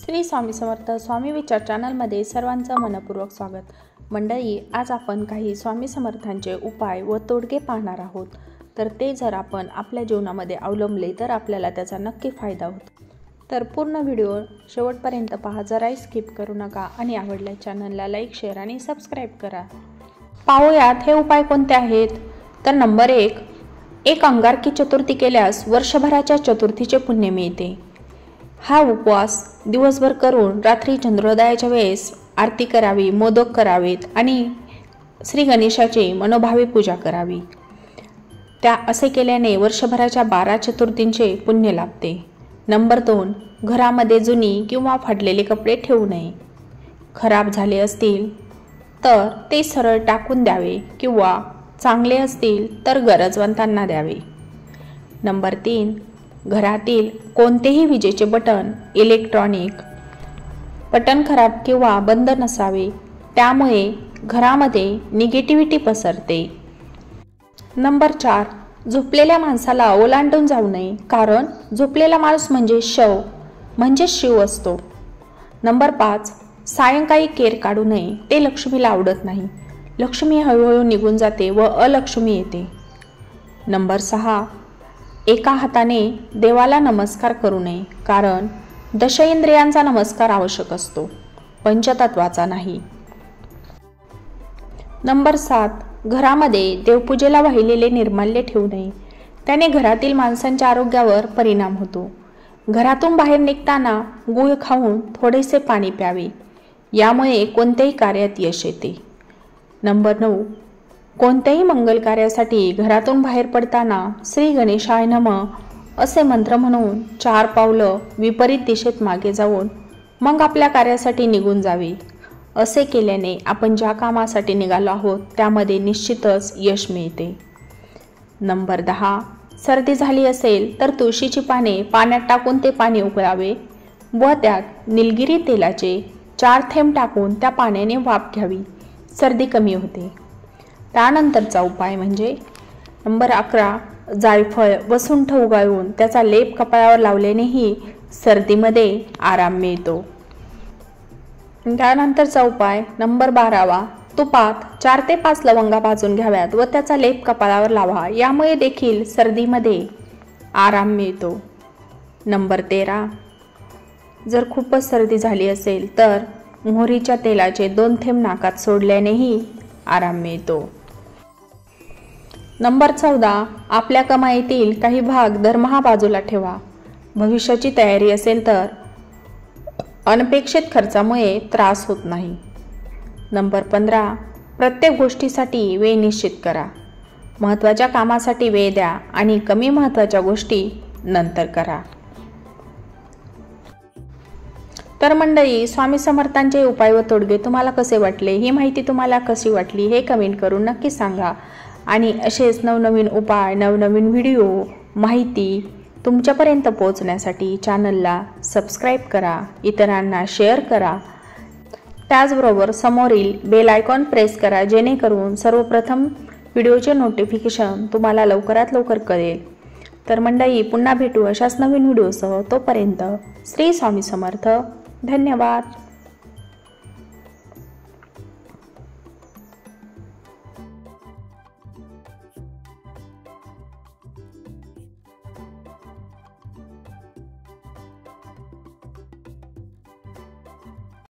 श्री स्वामी समर्थ स्वामी विचार चॅनलमध्ये सर्वांचं मनपूर्वक स्वागत। मंडळी, आज आपण काही स्वामी समर्थांचे उपाय व तोडगे पाहणार आहोत। तर ते जर आपण आपल्या जीवनामध्ये अवलंबले तर आपल्याला त्याचा नक्की फायदा होतो। तर पूर्ण व्हिडिओ शेवटपर्यंत पहा, जराही स्किप करू नका आणि आवडल्या चॅनलला लाईक, शेअर आणि सबस्क्राईब करा। पाहूयात हे उपाय कोणते आहेत। तर नंबर 1, एक अंगारकी चतुर्थी केल्यास वर्षभराच्या चतुर्थीचे पुण्य मिळते। हा उपवास दिवसभर करून रात्री चंद्रोदयाच्या वेळेस आरती करावी, मोदक करावेत आणि श्री गणेशाची मनोभावे पूजा करावी। असे केल्याने वर्षभराच्या 12 चतुर्थींचे पुण्य लाभते। नंबर 2, घरामध्ये जुनी किंवा फाटलेले कपडे ठेवू नये। खराब झाले असतील तर ते सरळ टाकून द्यावे किंवा चांगले असतील तर गरजवंतांना द्यावे। नंबर 3, घरातील कोणतेही विजेचे बटन, इलेक्ट्रॉनिक बटन खराब किंवा बंद नसावे, त्यामुळे घरामध्ये निगेटिव्हिटी पसरते। नंबर 4, झोपलेल्या माणसाला ओलांडून जाऊ नये, कारण झोपलेला माणूस म्हणजे शव म्हणजे शिव असतो। नंबर 5, सायंकाळी केर काढू नये, ते लक्ष्मीला आवडत नाही। लक्ष्मी हळूहळू निघून जाते व अलक्ष्मी येते। नंबर 6, एका हाताने देवाला नमस्कार करू नये, कारण दशेंद्रियांचा नमस्कार आवश्यक असतो, पंचतत्वाचा नाही। नंबर 7, घरामध्ये देवपूजेला वाहिलेले निर्माल्य ठेवू नये, त्याने घरातील माणसांच्या आरोग्यावर परिणाम होतो। घरातून बाहेर निघताना गूळ खाऊन थोडेसे पाणी प्यावे, यामुळे कोणत्याही कार्यात यश येते। नंबर 9, कोणत्याही मंगल कार्यासाठी घरातून बाहेर पडताना श्री गणेशाय नमः असे मंत्र म्हणून 4 पावलं विपरीत दिशेत मागे जाऊन मग आपल्या कार्यासाठी निघून जावे। असे केल्याने आपण ज्या कामासाठी निघालो आहोत त्यामध्ये निश्चितच यश मिळते। नंबर 10, सर्दी झाली असेल तर तुळशीची पाने पाण्यात टाकून ते पाणी उकळावे व त्यात निलगिरी तेलाचे 4 थेंब टाकून त्या पाण्याने वाफ घ्यावी, सर्दी कमी होते। त्यानंतरचा उपाय म्हणजे नंबर 11, जायफळ व सुंठ उगाळून त्याचा लेप कपाळावर लावल्यानेही सर्दीमध्ये आराम मिळतो। त्यानंतरचा उपाय नंबर 12, तुपात 4 ते 5 लवंगा भाजून घ्याव्यात व त्याचा लेप कपाळावर लावा, यामुळे देखील सर्दीमध्ये आराम मिळतो। नंबर 13, जर खूपच सर्दी झाली असेल तर मोहरीच्या तेलाचे 2 थेंब नाकात सोडल्यानेही आराम मिळतो। नंबर 14, आपल्या कमाईतील काही भाग दरमहा बाजूला ठेवा। भविष्याची तयारी असेल तर अनपेक्षित खर्चामुळे त्रास होत नाही। नंबर 15, प्रत्येक गोष्टीसाठी वेळ निश्चित करा। महत्त्वाच्या कामासाठी वेळ द्या आणि कमी महत्त्वाच्या गोष्टी नंतर करा। तर मंडळी, स्वामी समर्थांचे उपाय व तोडगे तुम्हाला कसे वाटले, ही माहिती तुम्हाला कशी वाटली हे कमेंट करून नक्की सांगा। आणि असेच नवनवीन उपाय, नवनवीन व्हिडिओ, माहिती तुमच्यापर्यंत पोहोचण्यासाठी चॅनलला सबस्क्राईब करा, इतरांना शेअर करा। त्याचबरोबर समोरील बेल आयकॉन प्रेस करा, जेणेकरून सर्वप्रथम व्हिडिओचे नोटिफिकेशन तुम्हाला लवकरात लवकर कळेल। तर मंडळी, पुन्हा भेटू अशाच नवीन व्हिडिओसह। तोपर्यंत श्री स्वामी समर्थ। धन्यवाद।